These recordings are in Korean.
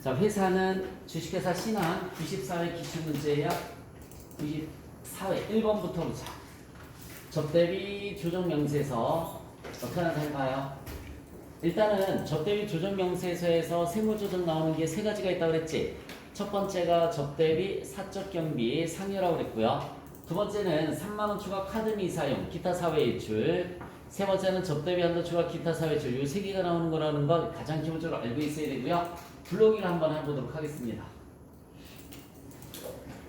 자, 회사는 주식회사 신한 94회 기출문제야. 94회 1번부터 보자. 접대비 조정명세서 어떻게 하나 잘 봐요. 일단은 접대비 조정명세서에서 세무조정 나오는 게 세 가지가 있다고 그랬지. 첫 번째가 접대비 사적경비 상여라고 그랬고요. 두 번째는 3만원 추가 카드 미사용 기타 사회일출. 세 번째는 접대비 한도 추가 기타 사회일출. 이 세 개가 나오는 거라는 걸 가장 기본적으로 알고 있어야 되고요. 불러오기를 한번 해보도록 하겠습니다.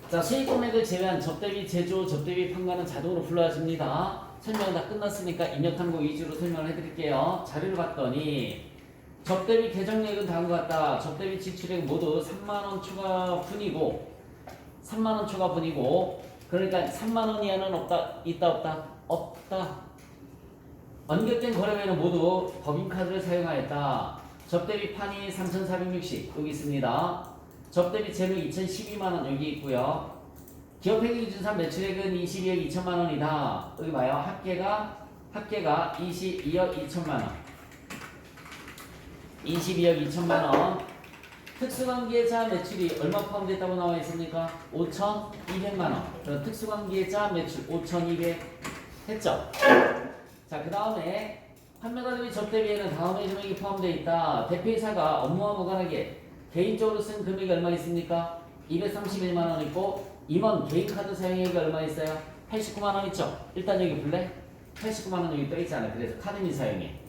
자, 수익 금액을 제외한 접대비 제조, 접대비 판관은 자동으로 불러집니다. 설명은 다 끝났으니까 입력탐구 위주로 설명을 해드릴게요. 자료를 봤더니 접대비 계정액은 다음과 같다. 접대비 지출액 모두 3만원 추가분이고 3만원 추가분이고 그러니까 3만원 이하는 없다. 있다 없다? 없다. 언급된 거래외에는 모두 법인카드를 사용하였다. 접대비 판이 3,460 여기 있습니다. 접대비 재무 2,012만원 여기 있고요. 기업회계 기준상 매출액은 22억 2천만원이다. 여기 봐요. 합계가 22억 2천만원 22억 2천만원. 특수관계자 매출이 얼마 포함됐다고 나와 있습니까? 5,200만원. 그럼 특수관계자 매출 5,200 했죠? 자, 그 다음에 판매가 대비 접대비에는 다음의 금액이 포함되어 있다. 대표이사가 업무와 무관하게 개인적으로 쓴 금액이 얼마 있습니까? 231만원 있고 임원 개인카드 사용액이 얼마 있어요? 89만원 있죠? 일단 여기 볼래? 89만원 여기 떠있잖아요. 그래서 카드미 사용액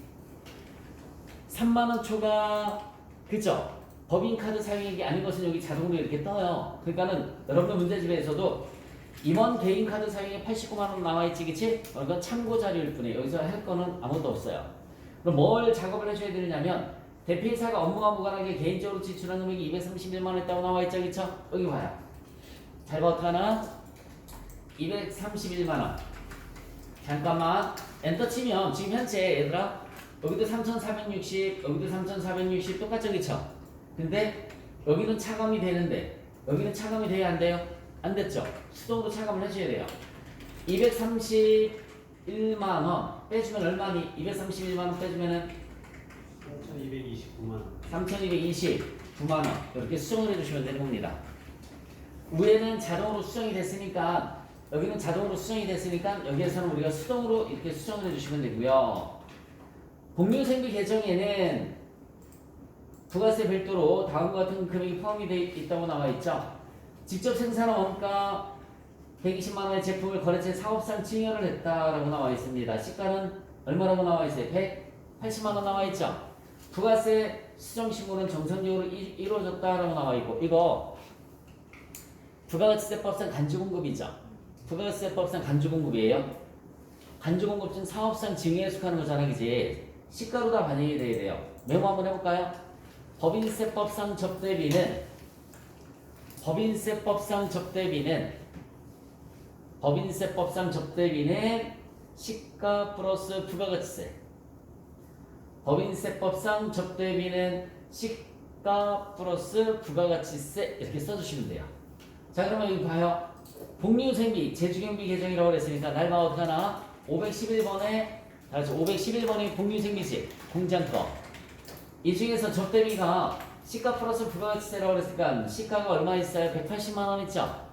3만원 초과 그죠? 법인카드 사용액이 아닌 것은 여기 자동으로 이렇게 떠요. 그러니까는 여러분들 문제집에서도 임원 개인카드 사용액 89만원 나와있지 그치? 이건 참고 자료일 뿐이에요. 여기서 할 거는 아무것도 없어요. 그럼 뭘 작업을 해줘야 되느냐면 대표이사가 업무와 무관하게 개인적으로 지출한 금액이 231만원 있다고 나와있죠 그쵸? 여기 봐요. 잘 봐 어떡하나? 231만원 잠깐만 엔터 치면 지금 현재 얘들아 여기도 3,460 여기도 3,460 똑같죠 그쵸? 근데 여기는 차감이 되는데 여기는 차감이 돼야 안 돼요? 안 됐죠? 수동으로 차감을 해줘야 돼요. 231만원 빼주면 얼마니? 231만원 빼주면은 3,229만원 3,229만원 이렇게 수정을 해주시면 되는 겁니다. 위에는 자동으로 수정이 됐으니까 여기는 자동으로 수정이 됐으니까 여기에서는 우리가 수동으로 이렇게 수정을 해주시면 되고요. 공유생비 계정에는 부가세 별도로 다음과 같은 금액이 포함이 되어 있다고 나와 있죠. 직접 생산한 원가 120만원의 제품을 거래처에 사업상 증여를 했다라고 나와 있습니다. 시가는 얼마라고 나와 있어요? 180만원 나와 있죠. 부가세 수정신고는 정상적으로 이루어졌다라고 나와 있고 이거 부가가치세법상 간주공급이죠. 부가가치세법상 간주공급이에요. 간주공급은 사업상 증여에 속하는 거잖아 그지? 시가로 다 반영이 돼야 돼요. 메모 한번 해볼까요? 법인세법상 접대비는 시가 플러스 부가가치세. 법인세법상 접대비는 시가 플러스 부가가치세 이렇게 써주시면 돼요. 자 그러면 여기 봐요. 복리후생비 제주경비 계정이라고 그랬으니까 날마 어떡하나 511번에 511번이 복리후생비지 공장 거. 이 중에서 접대비가 시가 플러스 부가가치세라고 그랬으니까 시가가 얼마 있어요? 180만원 있죠?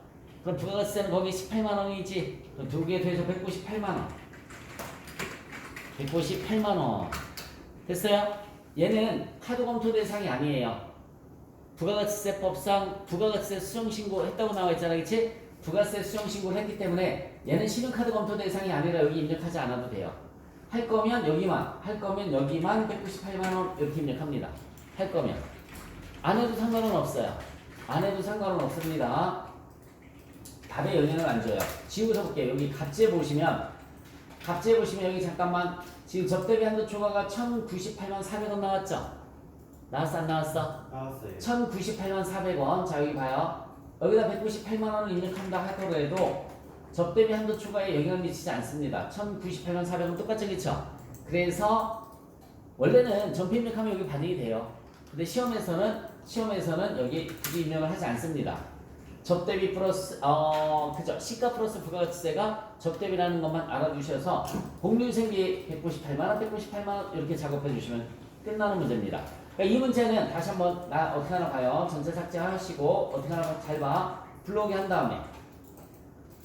그럼 부가가치세는 거기 18만원이지. 그럼 두 개 더해서 198만원 198만원 됐어요? 얘는 카드 검토 대상이 아니에요. 부가가치세법상 부가가치세 수정신고 했다고 나와 있잖아 그치? 부가세 수정신고를 했기 때문에 얘는 신용카드 검토 대상이 아니라 여기 입력하지 않아도 돼요. 할 거면 여기만 198만원 이렇게 입력합니다. 할 거면 안 해도 상관은 없어요. 안 해도 상관은 없습니다. 답에 영향을 안 줘요. 지우서 볼게요. 여기 갑재 보시면 여기 잠깐만 지금 접대비 한도 초과가 1,098만 400원 나왔죠? 나왔어 안 나왔어? 나왔어요. 1,098만 400원. 자 여기 봐요. 여기다 198만원을 입력한다 하더라도 해도 접대비 한도 초과에 영향을 미치지 않습니다. 1,098만 400원 똑같죠 그쵸? 그래서 원래는 전표 입력하면 여기 반영이 돼요. 근데 시험에서는 여기 굳이 입력을 하지 않습니다. 접대비 플러스 그죠? 시가 플러스 부가가치세가 접대비라는 것만 알아두셔서 복리후생비 198만원 이렇게 작업해 주시면 끝나는 문제입니다. 그러니까 이 문제는 다시 한번 나 어떻게 하나 봐요. 전체 삭제하시고 어떻게 하나 잘 봐. 블록이 한 다음에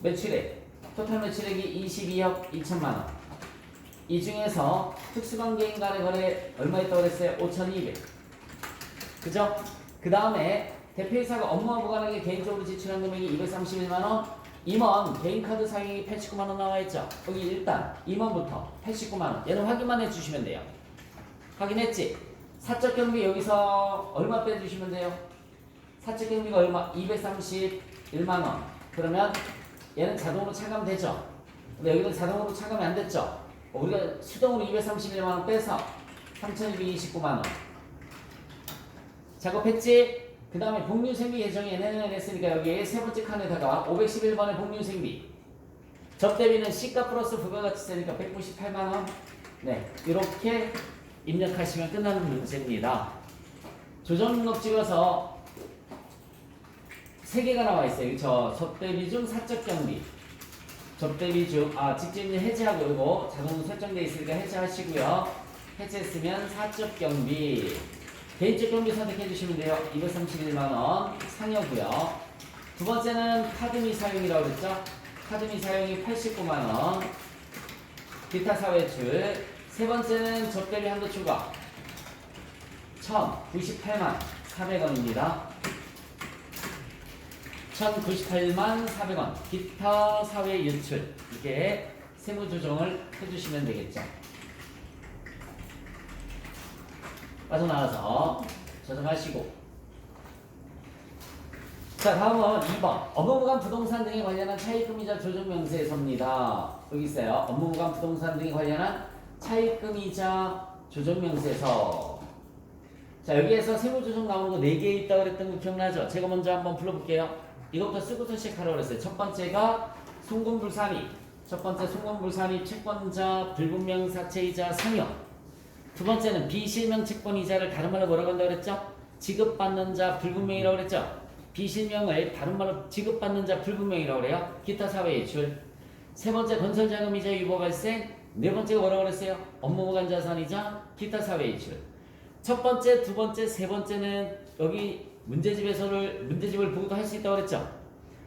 매출액 토탈 매출액이 22억 2천만 원. 이 중에서 특수관계인 간의 거래 얼마 있다고 그랬어요? 5,200. 그죠? 그 다음에 대표이사가 업무와 무관하게 개인적으로 지출한 금액이 231만 원. 임원 개인카드 사용이 89만 원 나와있죠? 여기 일단 임원부터 89만 원. 얘는 확인만 해주시면 돼요. 확인했지? 사적 경비 여기서 얼마 빼주시면 돼요? 사적 경비가 얼마? 231만 원. 그러면 얘는 자동으로 차감되죠? 근데 여기는 자동으로 차감이 안 됐죠? 우리가 수동으로 231만 원 빼서 3,229만 원. 작업했지? 그 다음에 복류생비 계정에 했으니까 여기 세 번째 칸에다가 511번의 복류생비. 접대비는 C가 플러스 부가가치세니까 198만 원. 네, 이렇게 입력하시면 끝나는 문제입니다. 조정록 찍어서 3개가 나와 있어요. 그쵸? 접대비 중 사적 경비. 접대비 중, 직접입력 해제하고 이거 자동으로 설정되어 있으니까 해제하시고요. 해제했으면 사적 경비. 개인적 경비 선택해 주시면 돼요. 231만원 상여고요. 두 번째는 카드미 사용이라고 그랬죠? 카드미 사용이 89만원. 기타 사외출. 세 번째는 접대비 한도 추가 1,098만 400원입니다. 1,098만 400원. 기타 사외 유출. 이렇게 세무 조정을 해주시면 되겠죠. 빠져나와서 조정하시고. 자, 다음은 2번. 업무무관 부동산 등에 관련한 차입금이자 조정명세서입니다. 여기 있어요. 업무무관 부동산 등에 관련한 차입금이자 조정명세서. 자, 여기에서 세무조정 나오는 거 4개 있다고 그랬던 거 기억나죠? 제가 먼저 한번 불러볼게요. 이것부터 쓰고서 시작하라고 그랬어요. 첫 번째가 송금불산입. 첫 번째 송금불산입 채권자 불분명사채이자 상여. 두 번째는 비실명 채권이자를 다른 말로 뭐라고 한다고 그랬죠? 지급받는 자 불분명이라고 그랬죠? 비실명을 다른 말로 지급받는 자 불분명이라고 그래요. 기타 사회 예출. 세 번째 건설자금이자 유보 발생. 네 번째가 뭐라고 그랬어요? 업무무관 자산이자 기타 사회 예출. 첫 번째, 두 번째, 세 번째는 여기 문제집을 보고도 할 수 있다고 그랬죠?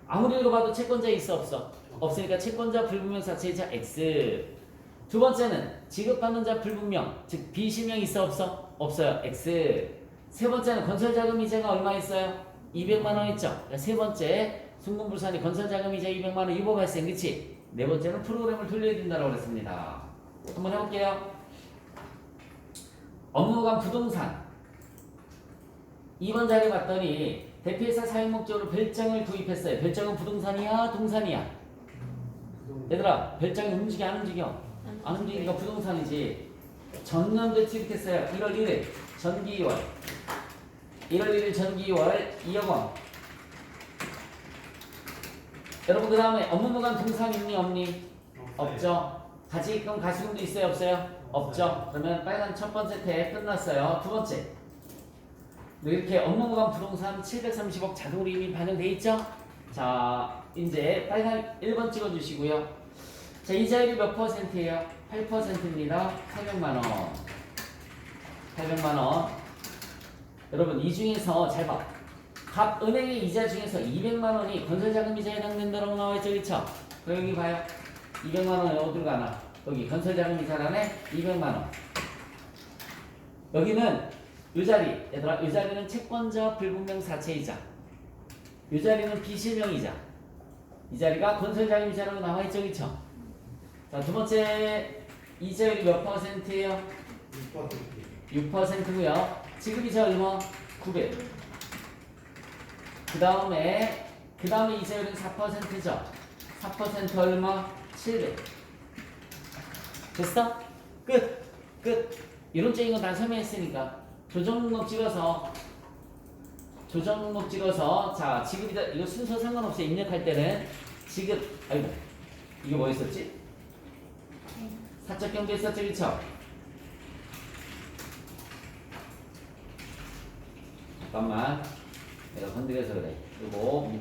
아무리 읽어봐도 채권자 있어 없어? 없으니까 채권자 불분명 사채이자 X. 두 번째는 지급받는 자 불분명, 즉 비실명 있어 없어? 없어요. X. 세 번째는 건설자금이자가 얼마 있어요? 200만 원 있죠? 그러니까 세 번째 송금불산이 건설자금이자 200만 원 유보 발생, 그치? 네 번째는 프로그램을 돌려야 된다고 그랬습니다. 한번 해볼게요. 업무관 부동산 2번 자료 봤더니 대표이사 사용 목적으로 별장을 구입했어요. 별장은 부동산이야? 동산이야? 얘들아, 별장이 움직여 안 움직여? 안 움직이니까 부동산이지. 전년도에 취득했어요. 1월 1일 전기월 1월 1일 전기월 2억 원. 여러분 그 다음에 업무무관 동산 있니 없니? 없죠. 가지입금 가시금도 있어요 없어요? 없죠. 그러면 빨간 첫 번째 탭 끝났어요. 두 번째 이렇게 업무무관 부동산 730억 자동으로 이미 반영돼 있죠? 자, 이제 빨간 1번 찍어주시고요. 자, 이자율이 몇 퍼센트예요? 8%입니다. 800만원. 800만원. 여러분, 이 중에서 잘 봐. 각 은행의 이자 중에서 200만원이 건설자금 이자에 해당된다고 나와있죠, 그쵸? 그럼 여기 봐요. 200만원 어디로 가나? 여기 건설자금 이자란에 200만원. 여기는 이 자리, 얘들아, 이 자리는 채권자 불분명 사채이자. 이 자리는 비실명이자. 이 자리가 건설자금 이자라고 나와있죠, 그쵸? 자, 두 번째 이자율이 몇 퍼센트예요? 6%고요. 지급이자 얼마? 900. 그 다음에 이자율은 4%죠. 4% 얼마? 700. 됐어? 끝. 이론적인 건 다 설명했으니까 조정목 찍어서 자, 지급이다. 이거 순서 상관없이 입력할 때는 지급. 아이고, 이게 뭐 있었지? 사적 경비 있었죠, 그쵸? 잠깐만, 내가 건드려서 그래. 그리고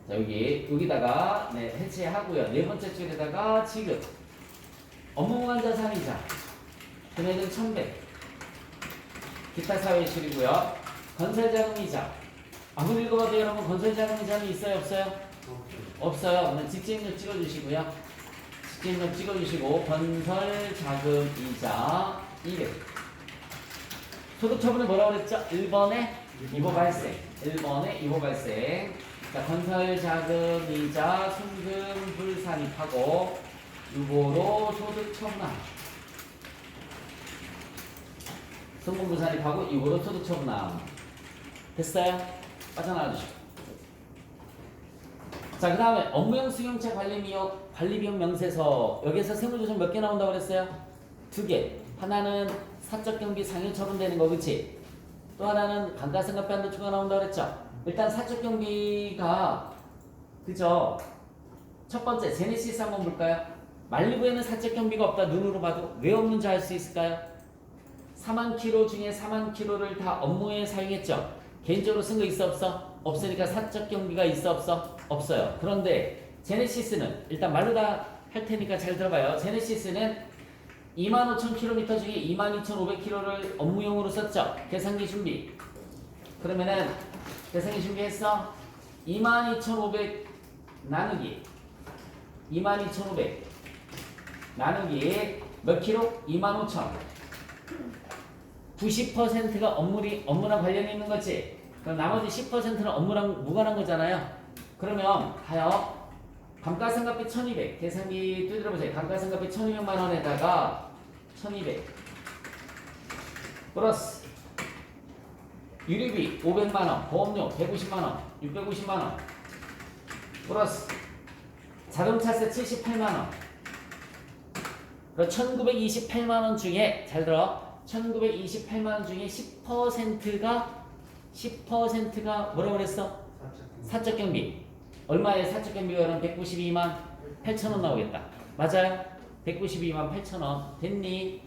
자, 여기다가 네, 해체하고요. 네 번째 줄에다가 지급. 업무무한 자산이자. 금액은 1,100. 기타 사회출이고요. 건설자금이자. 아무리 읽어봐도 여러분 건설자금이자는 있어요, 없어요? 없어요. 그러면 직진입력 찍어주시고요. 직진입력 찍어주시고 건설자금이자 200. 소득처분은 뭐라고 그랬죠? 1번에 이보 발생. 1번에 이보 발생. 자, 건설자금이자 순금불산입하고 유보로 소득처분함. 순금불산입하고 유보로 소득처분함. 됐어요? 빠져나와 주시고. 자, 그 다음에 업무용 승용차 관리비용 명세서. 여기에서 세무조정 몇 개 나온다고 그랬어요? 2개. 하나는 사적 경비 상해 처분되는 거, 그치? 또 하나는 감가상각비 한도초가 나온다고 그랬죠? 일단 사적 경비가, 그죠? 첫 번째, 제네시스 한번 볼까요? 말리부에는 사적 경비가 없다, 눈으로 봐도. 왜 없는지 알 수 있을까요? 4만 킬로 중에 4만 킬로를 다 업무에 사용했죠? 개인적으로 쓴 거 있어, 없어? 없으니까 사적 경비가 있어, 없어? 없어요. 그런데 제네시스는, 일단 말로 다 할 테니까 잘 들어봐요. 제네시스는 25,000km 중에 22,500km를 업무용으로 썼죠. 계산기 준비. 그러면은 계산기 준비했어. 22,500 나누기 22,500 나누기 몇 킬로? 25,000. 90%가 업무랑 관련이 있는 거지. 그럼 나머지 10%는 업무랑 무관한 거잖아요. 그러면 가요. 감가상각비 1,200. 계산기 두드려보세요. 감가상각비 1,200만 원에다가 1,200 플러스 유류비 500만 원, 보험료 150만 원, 650만 원 플러스 자동차세 78만 원. 그럼 1,928만 원 중에, 잘 들어, 1,928만 원 중에 10%가 뭐라고 그랬어? 사적 경비. 얼마의 사적 경비가 그럼 192만 8천 원 나오겠다. 맞아요? 192만 8천 원. 됐니?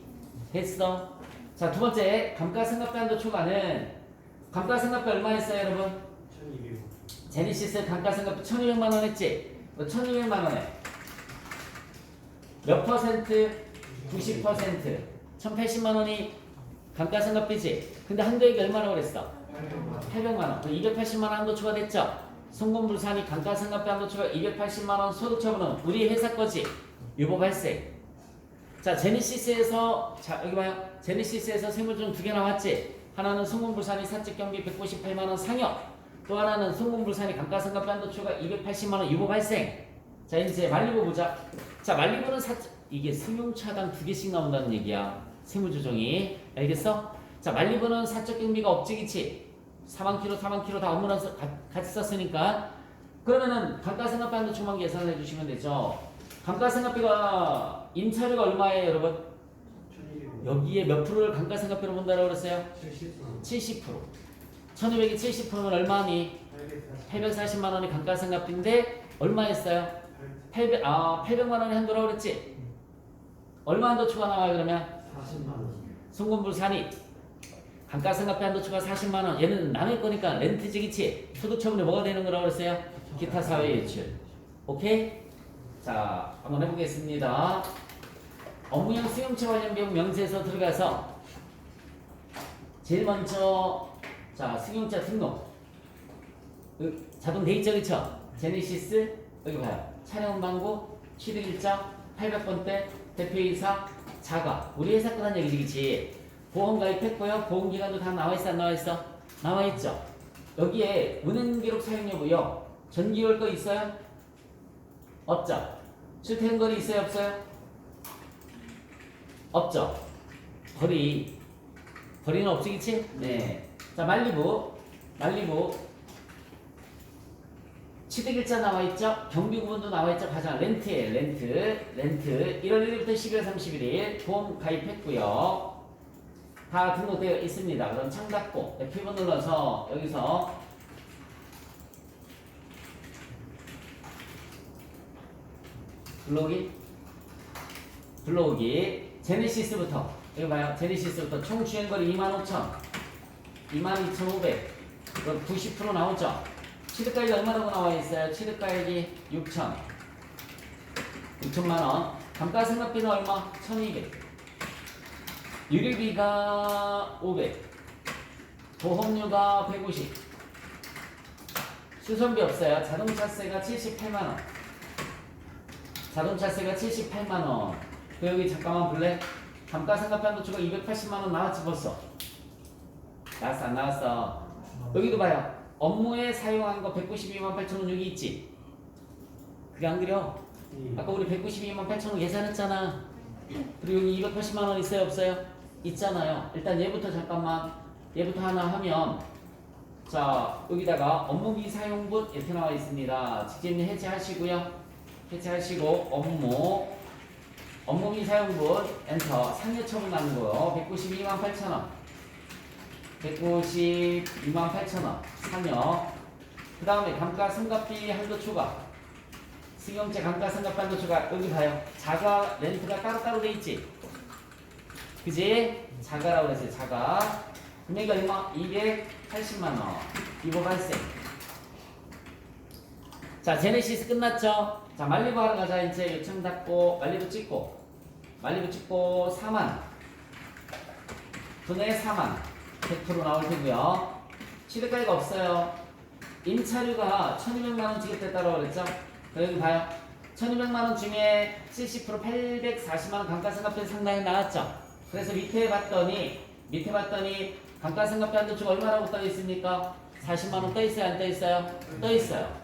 됐어? 자, 두 번째, 감가상각비 한도 초과는, 감가상각비 얼마 했어요, 여러분? 1200. 제네시스 감가상각비 1,200만 원 했지? 1,200만 원에 몇 퍼센트? 90%. 1,080만 원이 감가상각비지? 근데 한도액이 얼마라고 그랬어? 800만 원. 280만 원 한도 초과됐죠? 송금불산이 감가상각비 한도 초과 280만 원 소득처분은 우리 회사 거지? 유보 발생. 자, 제네시스에서, 자, 여기 봐요. 제네시스에서 세무조정 2개 나왔지? 하나는 송금불산이 사적경비 198만 원 상여. 또 하나는 송금불산이 감가상각비 한도 초과 280만 원 유보 발생. 자, 이제 말리부 보자. 자, 말리부는 이게 승용차당 2개씩 나온다는 얘기야. 세무조정이. 알겠어? 자, 말리부는 사적 경비가 없지, 그치? 4만 킬로 다 업무랑 같이 썼으니까. 그러면은 감가상각비 한도 초만 계산해 주시면 되죠. 감가상각비가 임차료가 얼마예요, 여러분? 1200. 여기에 몇 프로를 감가상각비로 본다라고 그랬어요? 70%. 70%. 1200이 70%면 얼마니? 840만 원이 감가상각비인데 얼마 했어요? 800만 원이 한도라고 그랬지? 얼마 한도 초과 나와요, 그러면? 40만 원. 송금불산이 감가상각비 한도 초과 40만 원. 얘는 나눌 거니까 렌트지기치. 소득처분이 뭐가 되는 거라고 그랬어요? 기타 사회 일출. 오케이? 자, 한번 해보겠습니다. 업무용 수용차 관련 비용 명세서 들어가서 제일 먼저, 자, 승용차 등록. 자동 돼 있죠, 그쵸? 제네시스, 여기 봐요. 차량 운반구, 취득일자, 800번대, 대표이사, 자가. 우리 회사 거란 얘기지, 그치? 보험 가입했고요. 보험 기간도 다 나와있어, 안 나와있어? 나와있죠? 여기에 은행기록 사용 여부요. 전기월 거 있어요? 없죠? 출퇴근거리 있어요, 없어요? 없죠? 거리는 없지, 그치? 네. 자, 말리부. 취득일자 나와있죠? 경비구분도 나와있죠? 가장 렌트에 렌트. 1월 1일부터 12월 31일 보험 가입했고요. 다 등록되어 있습니다. 그럼 창 닫고 F1 눌러서 여기서 불러오기 제네시스부터 여기 봐요. 제네시스부터 총 주행거리 25,000 22,500 그럼 90% 나오죠? 취득가액이 얼마라고 나와 있어요? 취득가액이 6천만 원. 감가상각비는 얼마? 1200. 유류비가 500. 보험료가 150. 수선비 없어요. 자동차세가 78만 원. 자동차세가 78만 원. 그 여기 잠깐만 볼래? 감가상각비 한도초가 280만 원 나왔지 벌써. 나왔어 안 나왔어? 여기도 봐요. 업무에 사용한 거 192만 8천 원 여기 있지? 그게 안 그려? 예. 아까 우리 192만 8천 원 계산했잖아. 그리고 여기 280만 원 있어요 없어요? 있잖아요. 일단 얘부터 잠깐만 얘부터 하나 하면 자 여기다가 업무비 사용분 이렇게 나와 있습니다. 직진님 해체하시고요. 해체하시고 업무비 사용분 엔터 상여처분 나는 거요. 192만 8천 원 192만 8천 원 상여. 그 다음에 감가상각비 한도 초과 승용차 감가상각비 한도 초과 여기 봐요. 자가 렌트가 따로따로 돼 있지? 그지? 자가라고 그랬어요. 자가 금액이 얼마? 280만 원. 이거 발생. 자, 제네시스 끝났죠? 자, 말리부 하러 가자. 이제 요청 닫고 말리부 찍고 4만. 분의 4만. 100% 나올 테고요. 취득가액 없어요. 임차료가 1200만 원 지급됐다고 그랬죠? 여기 봐요. 1200만 원 중에 70% 840만 원 감가상각비 상당히 나왔죠? 그래서 밑에 봤더니 감가상각비 한도초가 얼마라고 떠 있습니까? 40만 원 떠 있어요, 안 떠 있어요? 떠 있어요.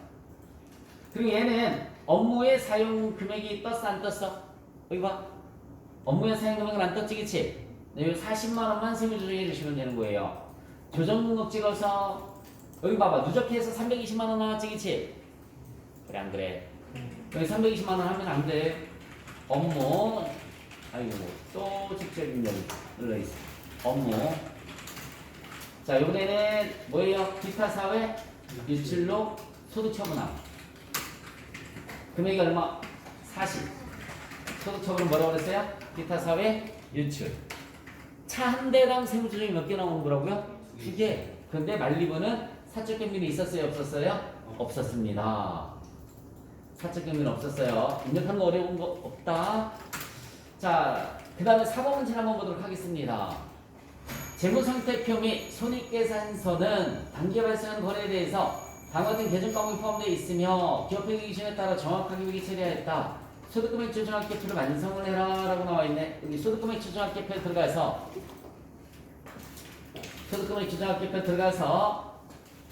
그리고 얘는 업무의 사용 금액이 떴어, 안 떴어? 여기 봐. 업무의 사용 금액은 안 떴지, 그치? 네, 여기 40만 원만 세무 조정해 주시면 되는 거예요. 조정 등록 찍어서 여기 봐봐. 누적해서 320만 원 나왔지, 그치? 그래, 안 그래? 여기 320만 원 하면 안 돼. 업무 아이고 또 직접 입력이 눌러있어. 업무. 자 이번에는 뭐예요? 기타 사회 유출로 소득처분함. 금액이 얼마? 40. 소득처분은 뭐라고 그랬어요? 기타 사회 유출. 차 한 대당 세무조정이 몇 개 나오는 거라고요? 2개. 그런데 말리부는 사적 경비는 있었어요? 없었어요? 없었습니다. 사적 경비는 없었어요. 입력하는 거 어려운 거 없다. 자, 그 다음에 4번 문제 한번 보도록 하겠습니다. 재무상태표 및 손익계산서는 단기 발생한 거래에 대해서 다음과 같은 계정 과목이 포함되어 있으며 기업회계 기준에 따라 정확하게 회계 처리하였다. 소득금액 조정학계표를 완성을 해라 라고 나와있네. 여기 소득금액 조정학계표에 들어가서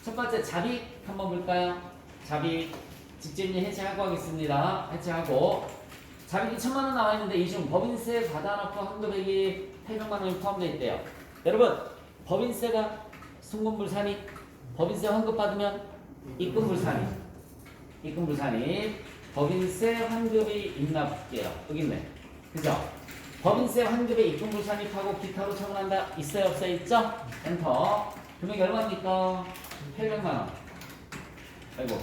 첫 번째 잡익 한번 볼까요? 잡익 직접님 해체하고 하겠습니다. 해체하고 잡익이 1000만 원 나와 있는데 이 중 법인세 받아놓고 환급액이 800만 원이 포함되어 있대요. 여러분 법인세가 순금불산이 법인세 환급 받으면 입금불산이 법인세 환급이 있나 볼게요. 여기 있네. 그죠? 법인세 환급에 입금불산입하고 기타로 처분한다. 있어요 없어요? 있죠? 엔터. 금액이 얼마입니까? 800만 원. 아이고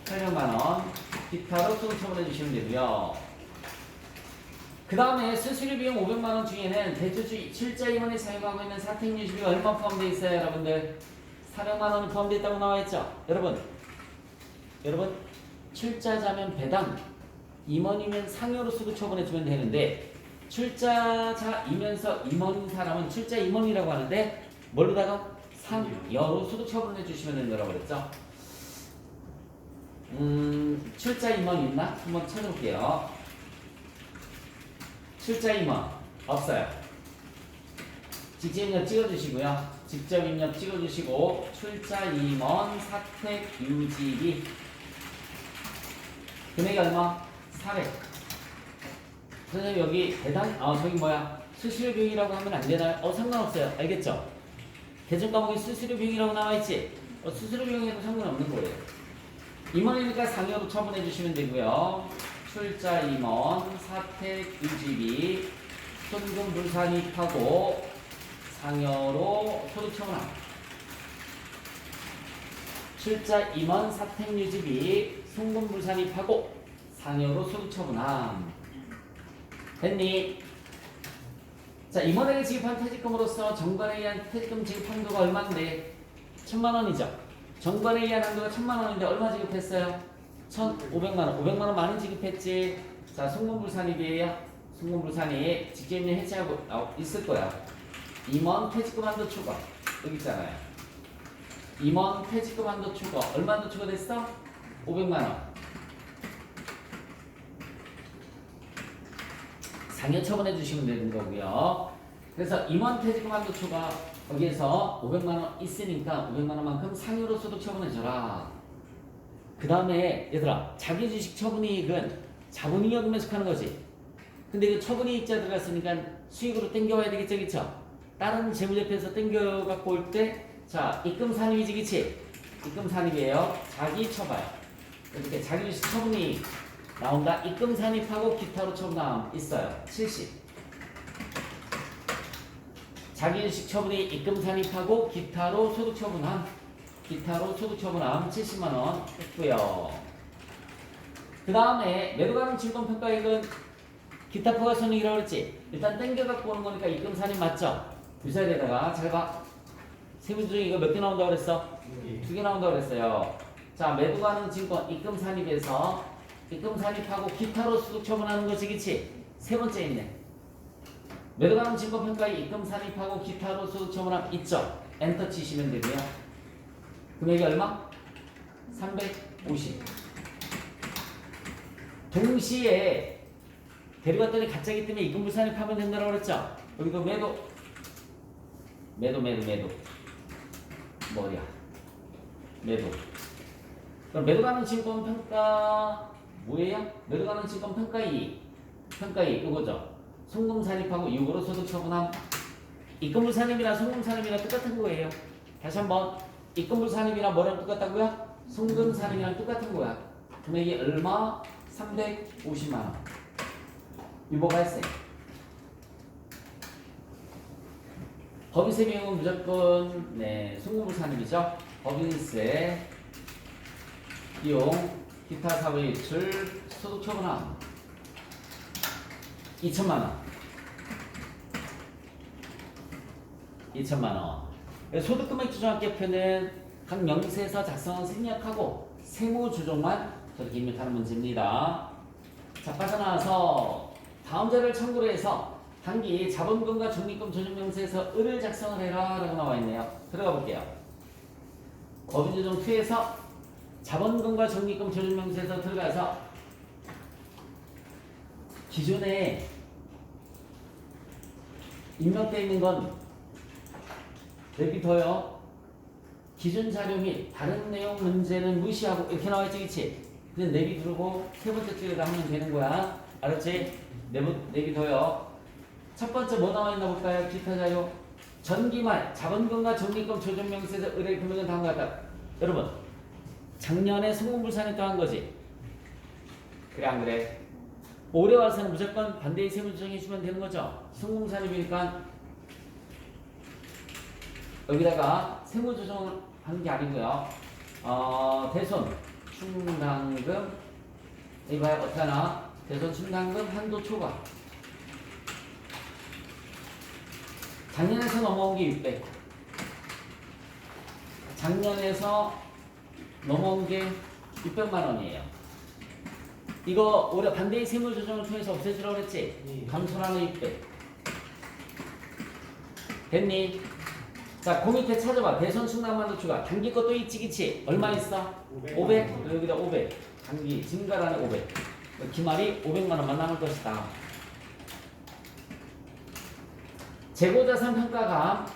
800만 원. 기타로 소득처분해 주시면 되고요. 그 다음에 수수료 비용 500만 원 중에는 대주주 출자 임원이 사용하고 있는 사택유지비가 얼마 포함되어 있어요, 여러분들? 400만 원이 포함되어 있다고 나와 있죠? 여러분 출자자면 배당, 임원이면 상여로 소득 처분해 주면 되는데 출자자이면서 임원인 사람은 출자 임원이라고 하는데 뭘로다가 상여로 소득 처분해 주시면 되는 거라고 그랬죠? 출자 임원 있나? 한번 찾아볼게요. 출자 임원 없어요. 직접 입력 찍어주시고요. 직접 입력 찍어주시고 출자 임원 사택 유지비 금액이 얼마? 400. 선생님 여기 배당 저기 뭐야 수수료 비용이라고 하면 안 되나요? 상관없어요. 알겠죠? 계정 과목에 수수료 비용이라고 나와있지? 수수료 비용에도 상관없는 거예요. 임원이니까 상여로 처분해 주시면 되고요. 출자 임원 사택 유지비 손금 불산입하고 상여로 소득 처분함. 출자 임원 사택 유지비 손금 불산입하고 상여로 소득 처분함. 됐니? 자, 임원에게 지급한 퇴직금으로서 정관에 의한 퇴직금 지급 한도가 얼마인데? 1000만 원이죠. 정관에 의한 한도가 1000만 원인데 얼마 지급했어요? 1,500만 원. 500만 원 많이 지급했지. 자, 송금불산입이에요. 송금불산이 직접 있는 해체하고 있을 거야. 임원 퇴직금 한도 추가. 여기 있잖아요. 임원 퇴직금 한도 추가. 얼마 한도 추가됐어? 500만 원. 상여 처분해 주시면 되는 거고요. 그래서 임원 퇴직금 한도 추가 거기에서 500만 원 있으니까 500만 원만큼 상여로 소득 처분해 줘라. 그 다음에 얘들아 자기 주식 처분이익은 자본이익금에 속하는 거지. 근데 그 처분이익자 들어갔으니까 수익으로 땡겨와야 되겠죠, 그쵸? 다른 재무제표에서 땡겨 갖고 올 때 자 입금 산입이지, 그치? 입금 산입이에요. 자기 처발 이렇게 자기 주식 처분이익 나온다. 입금 산입하고 기타로 처분함 있어요. 70. 자기 주식 처분이 입금 산입하고 기타로 소득 처분함. 기타로 소득 처분함 70만 원 했고요. 그 다음에 매도 가능 증권 평가액은 기타 포괄 손익이라고 그랬지. 일단 땡겨 갖고 오는 거니까 입금 산입 맞죠? 유사에다가 잘 봐. 세부 중에 이거 몇 개 나온다고 그랬어? 2개 나온다고 그랬어요. 자, 매도 가능 증권 입금 산입에서 입금 산입하고 기타로 소득 처분하는 거지, 그치? 세 번째 있네. 매도 가능 증권 평가에 입금 산입하고 기타로 소득 처분함 있죠? 엔터 치시면 되고요. 금액이 얼마? 350. 동시에 데려갔더니 가짜기 때문에 입금 불산입하면 된다고 그랬죠? 여기도 매도 뭐야? 매도. 그럼 매도 가능 증권 평가 뭐예요? 매도 가능 증권 평가이익 이거죠. 송금 산입하고 이익으로 소득 처분함. 입금불 산입이나 송금 산입이나 똑같은 거예요. 다시 한번 입금불 산입이랑 뭐랑 똑같다고요? 송금 산입이랑 똑같은 거야. 금액이 얼마? 350만 원. 유보 발생. 법인세 비용은 무조건 송금불 산입이죠. 법인세 비용 기타 사회 유출 소득 처분함 2천만 원. 2천만 원. 소득금액 조정학계표는 각 명세서 작성은 생략하고 세무조정만 저렇게 입력하는 문제입니다. 자, 빠져나와서 다음 자료를 참고로 해서 단기 자본금과 적립금 조정명세에서 을을 작성을 해라 라고 나와 있네요. 들어가 볼게요. 법인조정 2에서 자본금과 적립금 조정명세에서 들어가서 기존에 입력되어 있는 건 내비둬요. 기존 자료 및 다른 내용 문제는 무시하고 이렇게 나와 있지, 그치? 그냥 내비두고 세 번째 줄에다 하면 되는 거야. 알았지? 내비둬요. 첫 번째 뭐 나와 있나 볼까요? 기타 자료. 전기말 자본금과 적립금 조정명세에서 의뢰 금액은 다음과 같다. 여러분, 작년에 송금불산했다고 한 거지? 그래 안 그래? 올해 와서는 무조건 반대의 세무 조정해 주면 되는 거죠. 송금산입이니까 여기다가 세무 조정을 하는 게 아니고요. 대손 충당금 이봐요. 어떻게 하나? 대손 충당금 한도 초과. 작년에서 넘어온 게 600. 작년에서 넘어온 게 600만 원이에요. 이거 올해 반대의 세무 조정을 통해서 없애주라고 그랬지? 감소라는 600. 됐니? 자, 그 밑에 찾아봐. 대선 충당만도 추가. 단기 것도 있지, 그치? 얼마 있어? 500? 여기다 500. 단기 증가라는 500. 기말이 500만 원만 남을 것이다. 재고자산 평가감.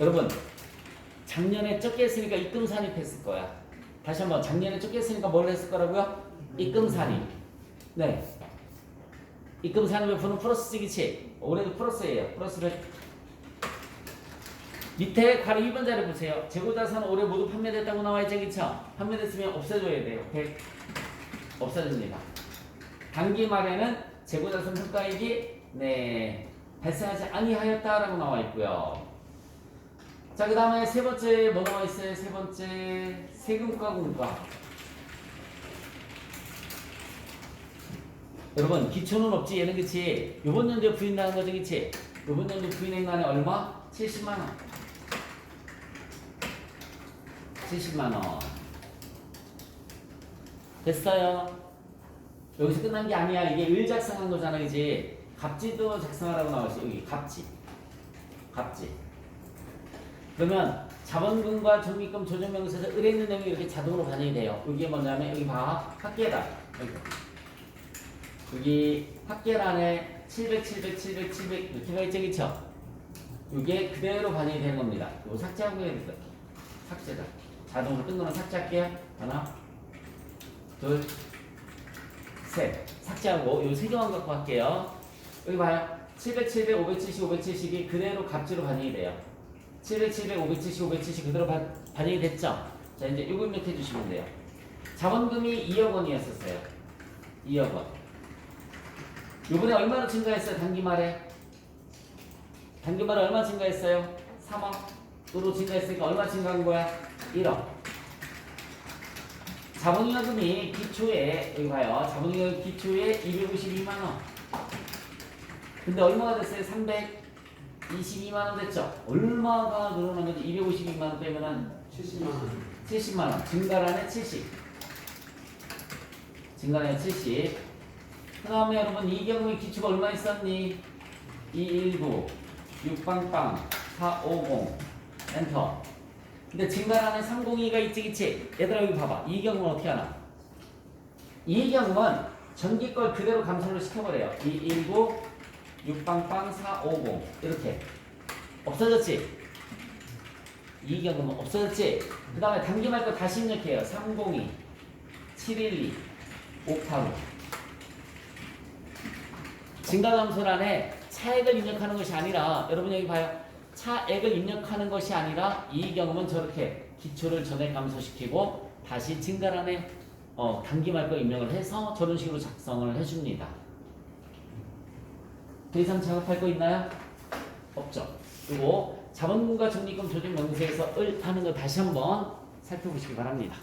여러분, 작년에 적게 했으니까 입금 산입했을 거야. 다시 한번 작년에 적게 했으니까 뭘 했을 거라고요? 입금 산입. 네. 입금 산입의 부는 플러스지, 그치? 올해도 플러스예요. 플러스를 밑에 가로 2번 자리 보세요. 재고자산 올해 모두 판매됐다고 나와있죠, 그쵸? 판매됐으면 없애줘야 돼요. 100 없어집니다. 단기 말에는 재고자산 평가액이 발생하지 아니하였다라고 나와 있고요. 자, 그 다음에 세 번째 뭐 나와 있어요? 세 번째 세금과 공과. 여러분 기초는 없지 얘는, 그치? 요번 연도에 부인하는 거죠, 그치? 요번 연도 부인액 난에 얼마? 70만 원. 70만 원. 됐어요. 여기서 끝난 게 아니야. 이게 을 작성한 거잖아, 그지? 갑지도 작성하라고 나와있어. 여기 갑지. 그러면 자본금과 적립금 조정명세에서 을에 있는 내용이 이렇게 자동으로 반영이 돼요. 여기에 뭐냐면 여기 봐. 합계란. 여기 합계란에 700, 700, 700, 700 이렇게가 있죠, 그쵸? 이게 그대로 반영이 되는 겁니다. 이거 삭제하고 해야 돼요. 삭제다. 자동으로 뜬 거는 삭제할게요. 하나, 둘, 셋. 삭제하고 요 세 개만 갖고 할게요. 여기 봐요. 700, 700, 570, 570이 그대로 갑지로 반영이 돼요. 700, 700, 570, 570 그대로 반영이 됐죠? 자, 이제 요거 입력해 주시면 돼요. 자본금이 2억 원이었었어요. 2억 원. 요번에 얼마나 증가했어요? 단기말에? 단기말에 얼마 증가했어요? 3억으로 증가했으니까 얼마 증가한 거야? 1억. 자본잉여금이 기초에, 여기 봐요. 자본잉여금 기초에 252만 원. 근데 얼마가 됐어요? 322만 원 됐죠? 얼마가 늘어난 건지 252만 원 빼면은 70만 원. 70만 원. 증가란에 70. 증가란에 70. 그 다음에 여러분 이경의 기초가 얼마 있었니? 219, 6빵빵, 450, 엔터. 근데 증가란에 302가 있지, 그치? 얘들아 여기 봐봐. 이경은 어떻게 하나? 이경은 전기 걸 그대로 감소를 시켜버려요. 219, 6빵빵, 450 이렇게. 없어졌지? 이경은 없어졌지? 그 다음에 단기말 거 다시 입력해요. 302, 712, 585. 증가감소란에 차액을 입력하는 것이 아니라 여러분 여기 봐요. 차액을 입력하는 것이 아니라 이 경우는 저렇게 기초를 전액 감소시키고 다시 증가란에 단기말 거 입력을 해서 저런 식으로 작성을 해줍니다. 더 이상 작업할 거 있나요? 없죠. 그리고 자본금과 적립금 조정 명세에서 을 하는 거 다시 한번 살펴보시기 바랍니다.